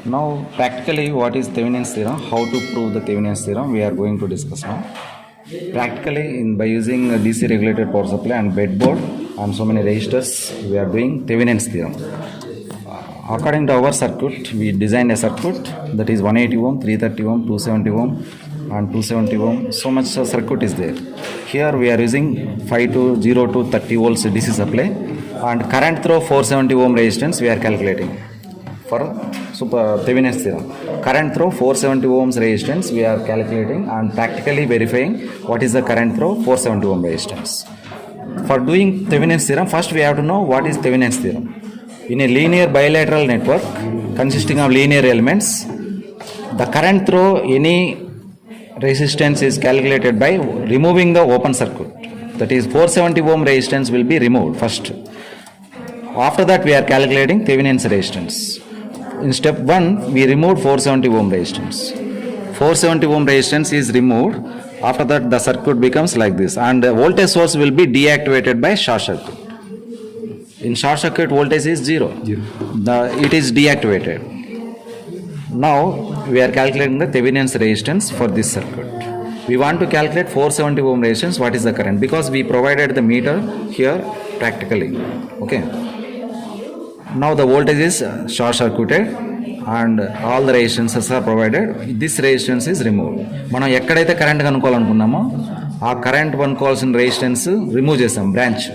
Now, practically, what is Thevenin's theorem? How to prove the Thevenin's theorem? We are going to discuss now. Practically, by using a DC regulated power supply and breadboard and so many resistors, we are doing Thevenin's theorem. According to our circuit, we designed a circuit that is 180 ohm, 330 ohm, 270 ohm, and 270 ohm. So much circuit is there. Here we are using 5 to 0 to 30 volts DC supply, and current through 470 ohm resistance we are calculating for Thevenin's theorem. Current through 470 ohms resistance we are calculating and practically verifying what is the current through 470 ohm resistance. For doing Thevenin's theorem, first we have to know what is Thevenin's theorem. In a linear bilateral network consisting of linear elements, the current through any resistance is calculated by removing the open circuit. That is 470 ohm resistance will be removed first. After that we are calculating Thevenin's resistance. In step 1 we removed 470 ohm resistance. 470 ohm resistance is removed. After that the circuit becomes like this, and the voltage source will be deactivated by short circuit. In short circuit voltage is 0. It is deactivated. Now we are calculating the Thevenin's resistance for this circuit. We want to calculate 470 ohm resistance. What is the current? Because we provided the meter here practically. Okay. Now the voltage is short circuited and all the resistances are provided. This resistance is removed. మనం ఎక్కడైతే current కనుక్కోవాలనుకున్నామో ఆ current కనుక్కోవాల్సిన resistance remove చేసాం, branch.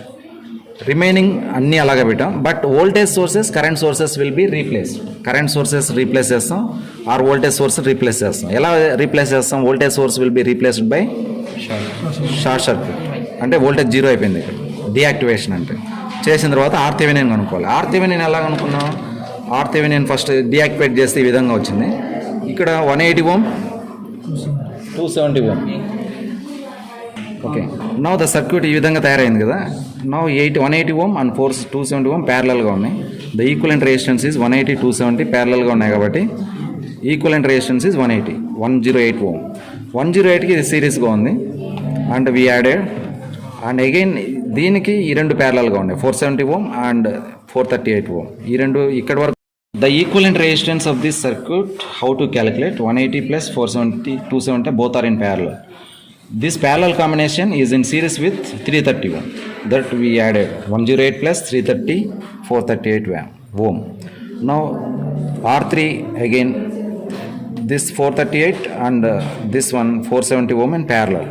Remaining అన్నీ అలాగే పెట్టాం. But voltage sources, current sources will be replaced. Current sources replace చేస్తాం are voltage source replace చేస్తాం. ఎలా రీప్లేస్ చేస్తాం? Voltage source will be replaced by shot circuit. అంటే వోల్టేజ్ జీరో అయిపోయింది ఇక్కడ, డియాక్టివేషన్ అంటే. చేసిన తర్వాత ఆర్థెవెనిన్ కనుక్కోవాలి. ఆర్థెవెనిన్ ఎలా కనుక్కున్నాం? ఆర్థెవెనిన్ ఫస్ట్ డియాక్టివేట్ చేస్తే ఈ విధంగా వచ్చింది. ఇక్కడ 180 ఓం, 270 ఓం. ఓకే, నౌ ద సర్క్యూట్ ఈ విధంగా తయారైంది కదా. నౌ 180 ఓం అండ్ 270 ఓం ప్యారలల్గా ఉన్నాయి. ద ఈక్వలెంట్ రెసిస్టెన్స్ ఈజ్ 180, 270 ప్యారలల్గా ఉన్నాయి కాబట్టి ఈక్వలెంట్ రెసిస్టెన్స్ ఈజ్ 108 ఓం. 108కి ఇది సిరీస్గా ఉంది and we added. And again దీనికి ఈ రెండు ప్యారలల్గా ఉన్నాయి, 470 ఓం అండ్ 438 ఓం. ఈ రెండు ఇక్కడ వరకు. The equivalent resistance of this circuit, how to calculate? 180 plus 470, 270 both are in parallel. This parallel combination is in series with 330 ohm that we added. 108 plus 330, 438 ohm. Now R3 again, this 438 and this one 470 ohm in parallel.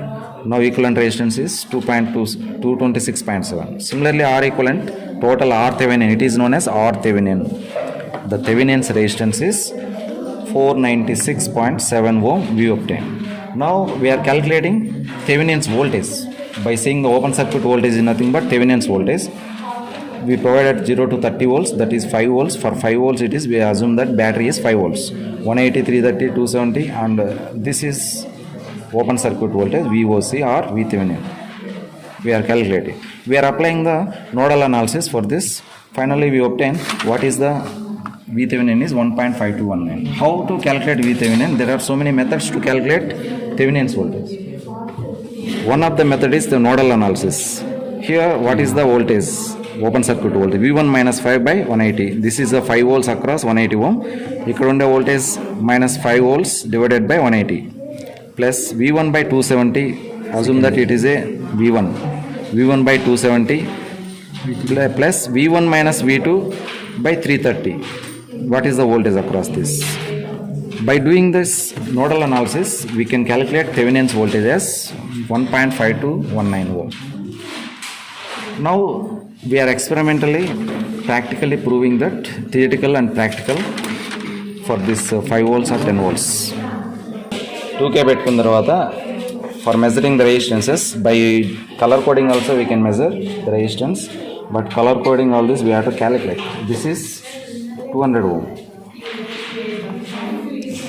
Now equivalent resistance is 226.7. Similarly R equivalent, total R Thevenin, it is known as R Thevenin. The Thevenin's resistance is 496.7 ohm we obtained. Now we are calculating Thevenin's voltage by saying the open circuit voltage is nothing but Thevenin's voltage. We provided 0 to 30 volts, that is 5 volts. For 5 volts it is, we assume that battery is 5 volts. 180, 330, 270 and this is open circuit voltage VOC or VThevenin. We are calculating. We are applying the nodal analysis for this. Finally we obtain what is the VThevenin is 1.5219. How to calculate VThevenin? There are so many methods to calculate Thevenin's voltage. One of the method is the nodal analysis. Here what is the voltage? Open circuit voltage V1 minus 5 by 180. This is a 5 volts across 180 ohm. ఇక్కడ ఉండే voltage minus 5 volts divided by 180 plus V1 by 270. Assume that it is a V1 by 270 plus V1 minus V2 by 330. What is the voltage across this? By doing this nodal analysis, we can calculate Thevenin's voltage as 1.5219 ohm. Now we are experimentally, practically proving that theoretical and practical for this 5 volts or 10 volts. 2K పెట్టుకున్న తర్వాత for measuring the resistances, by color coding also we can measure the resistance, but color coding all this we have to calculate. This is 200 ohm.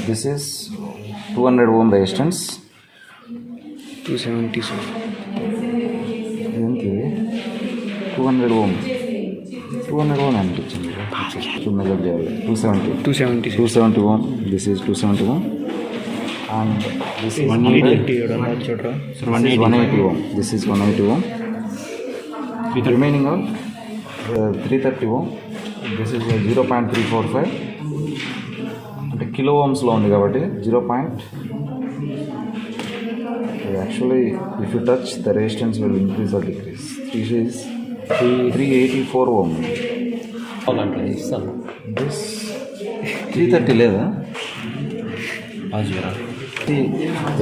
This is 200 ohm resistance. 270 sir. 200 ohm. 200 ohm అనిపించింది. 270 ohm. This is 270 ohm. And this is 180 ohm. This is 180 ohm. With remaining of 330 ohm. This is 0.345 అంటే kilo ఓమ్స్లో ఉంది కాబట్టి 0. Actually, if you touch, the resistance will increase or decrease. 384 ohm. This 330 లేదా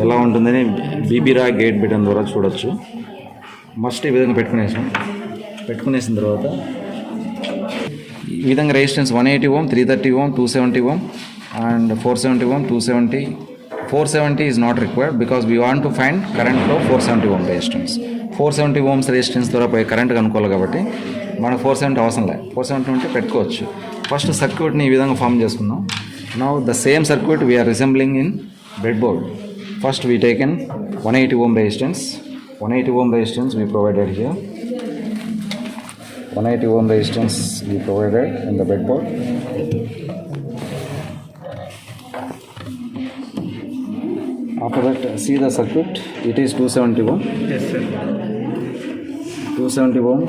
ఎలా ఉంటుందని బీబీరా gate bitten ద్వారా చూడొచ్చు. Must ఈ విధంగా పెట్టుకునేసిన తర్వాత ఈ విధంగా resistance 180 ohm, 330 ohm, 270 ohm and 470 ohm, 270. 470 is not required because we want to find current flow 470 ohm resistance. 470 ohms resistance ద్వారా పోయి కరెంట్ కనుక్కోవాలి కాబట్టి మనకు 470 అవసరం లేదు. 470 ఉంటే పెట్టుకోవచ్చు. ఫస్ట్ సర్క్యూట్ని ఈ విధంగా ఫామ్ చేసుకుందాం. Now the same circuit we are resembling in breadboard. First we taken 180 ohm resistance. 180 ohm resistance we provided here. 180 ohm resistance we provided in the breadboard. After that, see the circuit, it is 270 ohm. Yes, sir. 270 ohm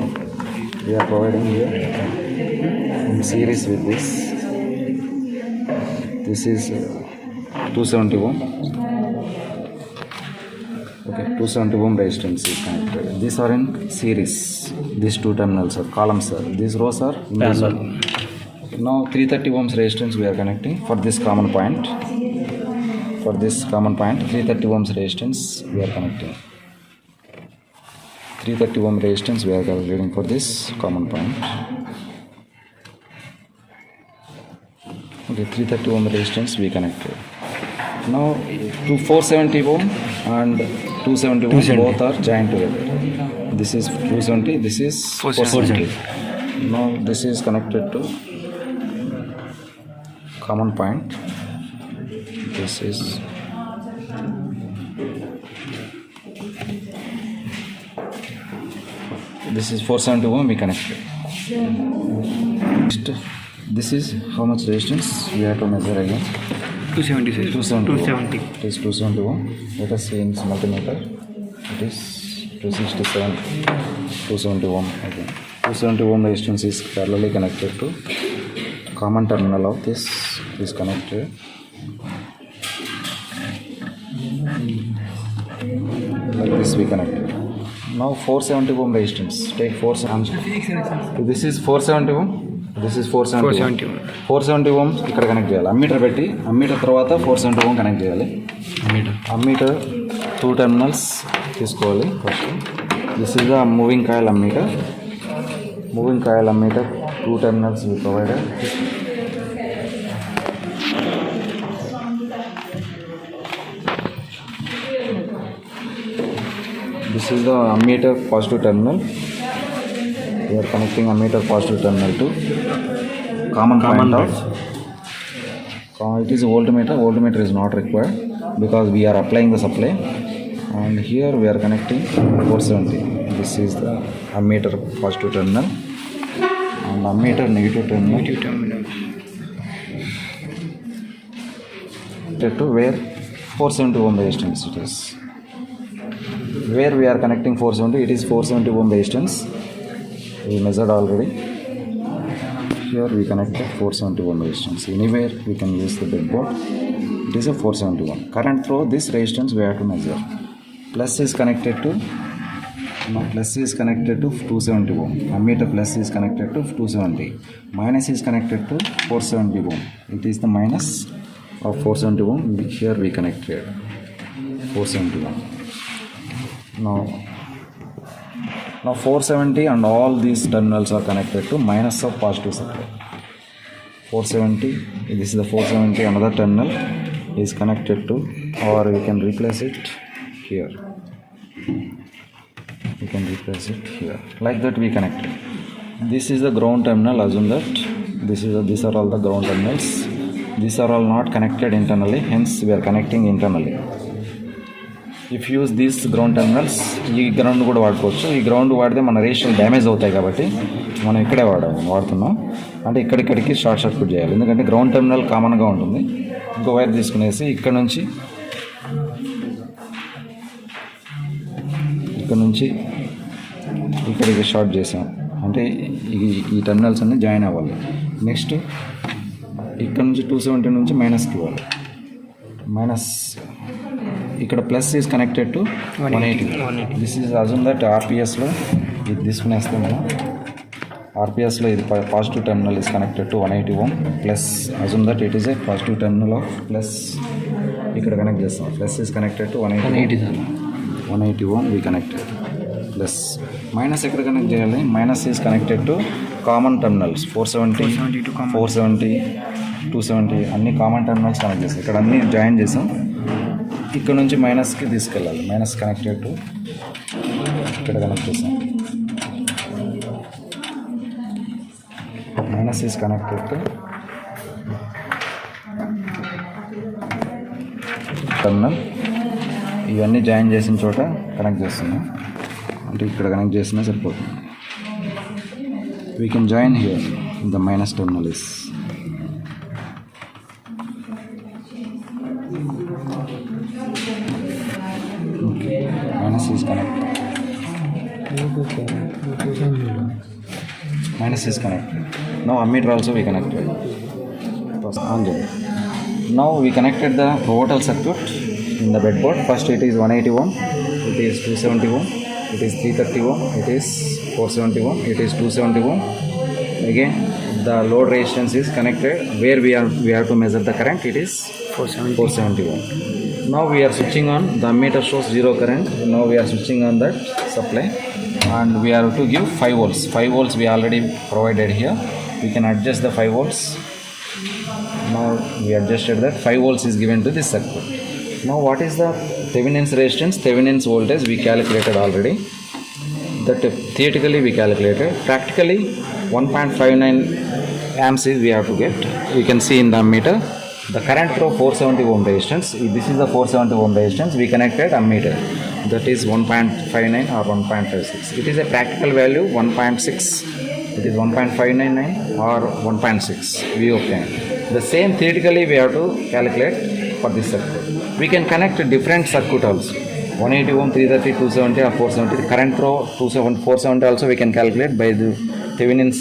we are providing here in series with this. This is 270 ohm. Okay, 270 ohm resistance is connected. These are in series. These two terminals are columns are. These rows are parallel. Now 330 ohms resistance we are connecting for this common point. For this common point, 330 ohms resistance we are connecting. 330 ohm resistance we are calculating for this common point. Okay, 330 ohm resistance we connected. Now to 470 ohm and 270 ohm both are joined together. This is 270, this is 470. Now this is connected to common point. This is this is 470 ohm we connected. Next, this is how much resistance we have to measure again. 270, sir. 270. It is 270 ohm. Let us see in multimeter. It is 267. 270 ohm again. 270 ohm resistance is parallelly connected to common terminal of this is connected. Like this we connected. Now 470 ohm resistance. Take 470. This is 470 ohm. This is 470 ohm. 470 ohm ఇక్కడ connect చేయాలి. Ammeter పెట్టి ammeter తర్వాత 470 ohm connect చేయాలి. Ammeter 2 terminals తీసుకోవాలి first. This is the moving coil ammeter. Moving coil ammeter 2 terminals we provided. This is the ammeter positive terminal. We are connecting ammeter positive terminal to common point of. It is a voltmeter. Voltmeter is not required because we are applying the supply. And here we are connecting 470. This is the ammeter positive terminal and ammeter negative terminal. To where 470 ohm resistance it is. Where we are connecting 470, it is 470 ohm resistance. We measured already. Here we connected 470 ohm resistance. Anywhere we can use the breadboard. It is a 470 ohm. Current through this resistance we have to measure. Plus is connected to 270 ohm. Ammeter plus is connected to 270. Minus is connected to 470 ohm. It is the minus of 470 ohm. Here we connected 470 ohm. Now 470 and all these terminals are connected to minus of positive supply. 470, this is the 470, another terminal is connected to, or we can replace it here. We can replace it here. Like that we connected. This is the ground terminal. Assume that these are all the ground terminals. These are all not connected internally, hence we are connecting internally. If you use these ground terminals, ఈ ground కూడా వాడుకోవచ్చు. ఈ ground వాడితే మన racial damage అవుతాయి కాబట్టి మనం ఇక్కడే వాడుతున్నాం. అంటే ఇక్కడికి షార్ట్ సర్క్యూట్ చేయాలి. ఎందుకంటే గ్రౌండ్ టెర్మినల్ కామన్గా ఉంటుంది. ఇంకో వైర్ తీసుకునేసి ఇక్కడ నుంచి ఇక్కడికి షార్ట్ చేసాం. అంటే ఈ టెర్మినల్స్ అన్నీ జాయిన్ అవ్వాలి. నెక్స్ట్ ఇక్కడ నుంచి 270 నుంచి మైనస్కి ఇవ్వాలి. మైనస్ ఇక్కడ plus is connected to 180. This is assume that ఆర్పిఎస్లో ఇది తీసుకునేస్తే మనం ఆర్పిఎస్లో ఇది positive terminal is connected to 180 ohm plus assume that it is a positive terminal of plus ఇక్కడ కనెక్ట్ చేస్తాం. Plus is connected to 180 ohm we connected plus minus ఎక్కడ connect చేయాలి. Minus is connected to common terminals 470 270 అన్ని common terminals connect చేస్తాం. ఇక్కడ అన్ని join చేసాం. ఇక్కడ నుంచి మైనస్కి తీసుకెళ్ళాలి. మైనస్ కనెక్టెడ్ టు ఇక్కడ కనెక్ట్ చేసాం. Minus is connected to terminal. ఇవన్నీ జాయిన్ చేసిన చోట కనెక్ట్ చేస్తున్నాం. అంటే ఇక్కడ కనెక్ట్ చేసినా సరిపోతుంది. We can join here the minus terminal is minus is connected. Minus is connected. Now ammeter also we connected. Now we connected the total circuit in the breadboard. First it is 180 ohm, it is 270 ohm, it is 330 ohm, it is 470 ohm, it is 270 ohm. Again the load resistance is connected where we have to measure the current. It is 470 ohm. Now we are switching on, the ammeter shows 0 current. Now we are switching on that supply and we are to give 5 volts. 5 volts we already provided here. We can adjust the 5 volts. Now we adjusted that 5 volts is given to this circuit. Now what is the Thevenin's resistance, Thevenin's voltage we calculated already. That theoretically we calculated. Practically 1.59 amps is we have to get. You can see in the ammeter. The current through 470 ohm resistance. This is the 470 ohm resistance. We connected ammeter. That is 1.59 or 1.56. It is a practical value 1.6. It is 1.599 or 1.6. We obtained. The same theoretically we have to calculate for this circuit. We can connect different circuit also. 180 ohm, 330, 270 or 470. The current through 470 also we can calculate by the Thevenin's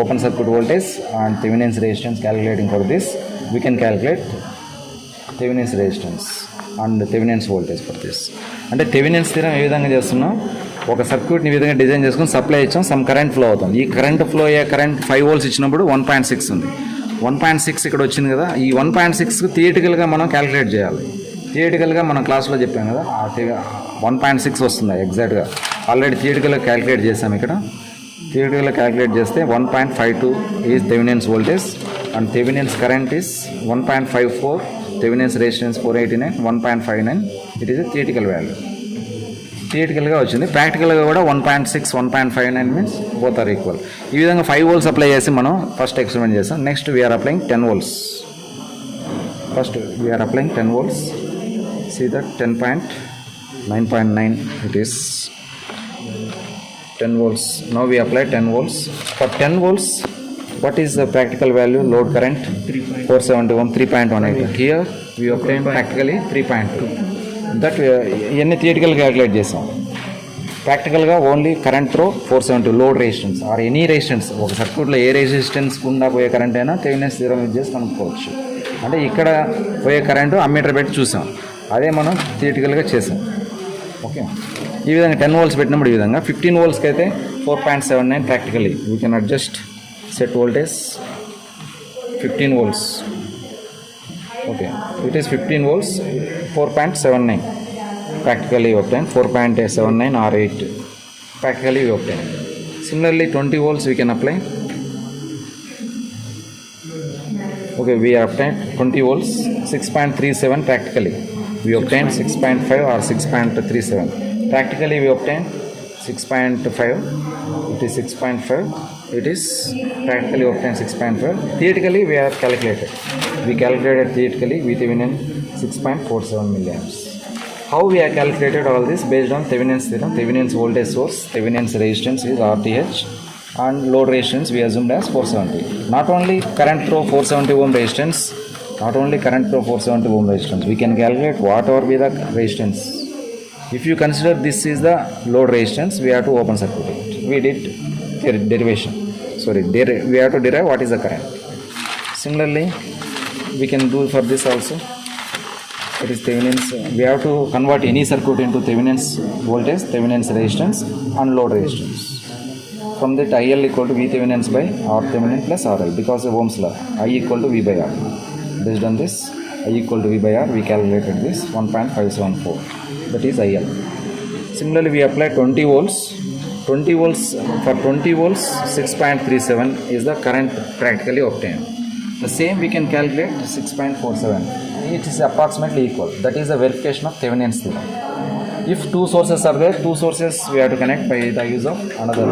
open circuit voltage and Thevenin's resistance. Calculating for this, we can calculate Thevenin's resistance and Thevenin's voltage for this. అంటే Thevenin's theorem ఏ విధంగా చేస్తున్నాం, ఒక సర్క్యూట్ని ఈ విధంగా design చేసుకుని supply ఇచ్చాం, some current flow అవుతుంది. ఈ కరెంట్ ఫ్లో అయ్యే కరెంట్ 5 volts ఇచ్చినప్పుడు 1.6 ఉంది. 1.6 ఇక్కడ వచ్చింది కదా. ఈ 1.6 థియరిటికల్గా మనం క్యాలిక్యులేట్ చేయాలి. థియరిటికల్గా మనం క్లాస్లో చెప్పాం కదా, 1.6 వస్తుంది ఎగ్జాక్ట్గా. ఆల్రెడీ థియరిటికల్గా క్యాలిక్యులేట్ చేసాం. ఇక్కడ థియరిటికల్గా క్యాలిక్యులేట్ చేస్తే 1.52 is Thevenin's voltage and Thevenin's current is 1.54, Thevenin's resistance 489, 1.59. It is a theoretical value. థియరిటికల్గా వచ్చింది. ప్రాక్టికల్గా కూడా 1.6, 1.59 మీన్స్ బోత్ ఆర్ ఈక్వల్. ఈ విధంగా 5 volts అప్లై చేసి మనం ఫస్ట్ ఎక్స్పెరిమెంట్ చేస్తాం. Next we are applying 10 volts. First we are applying 10 volts. See that 10.9.9 it is 10 volts. Now we apply 10 volts. For 10 volts, what is the practical value? Load current 470 ohm, 3.18. Here we obtain practically 3.2. That any theoretical calculate చేసాం. ప్రాక్టికల్గా only current throw 470 load resistance or any resistance. ఒక సర్క్యూట్లో ఏ resistance గుండా పోయే current అయినా Thevenin's theorem use చేసి కనుక్కోవచ్చు. అంటే ఇక్కడ పోయే కరెంటు అమ్మీటర్ పెట్టి చూసాం, అదే మనం థియరిటికల్గా చేసాం. ఓకే, ఈ విధంగా 10 volts పెట్టినప్పుడు ఈ విధంగా 15 voltsకి అయితే 4.79 practically we can adjust set voltage 15 volts. Okay, it is 15 volts 4.79 practically obtained, 4.79 or 8 practically we obtained. Similarly 20 volts we can apply. Okay, we obtained 20 volts 6.37 practically. We obtained 6.5 or 6.37. Practically we obtained 6.5. It is 6.5. It is practically obtained 6.5. Theoretically we have calculated. We calculated theoretically with Thevenin 6.47 milliamps. How we have calculated all this? Based on Thevenin's theorem. Thevenin's voltage source, Thevenin's resistance is RTh, and load resistance we assumed as 470. Not only current through 470 ohm resistance, we can calculate whatever be the resistance. If you consider this is the load resistance, we have to open circuit it. We did derivation. We have to derive what is the current. Similarly, we can do for this also. It is Thevenin's. We have to convert any circuit into Thevenin's voltage, Thevenin's resistance, and load resistance. From that, IL equal to V Thevenin's by R Thevenin plus RL, because of Ohm's law. I equal to V by R. Based on this, I equal to V by R, we calculated this 1.574. That is IL. Similarly, we apply 20 volts. 20 volts, for 20 volts, 6.37 is the current practically obtained. The same we can calculate 6.47. It is approximately equal. That is the verification of Thevenin's theorem. If two sources are there, two sources we have to connect by the use of another.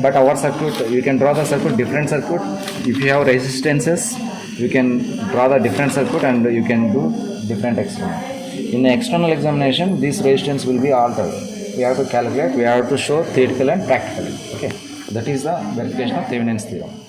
But our circuit, you can draw the circuit, different circuit. If you have resistances, you can draw the different circuit and you can do different experiment. In the external examination, this resistance will be altered. We have to calculate, we have to show theoretical and practically. Okay, that is the verification of Thevenin's theorem.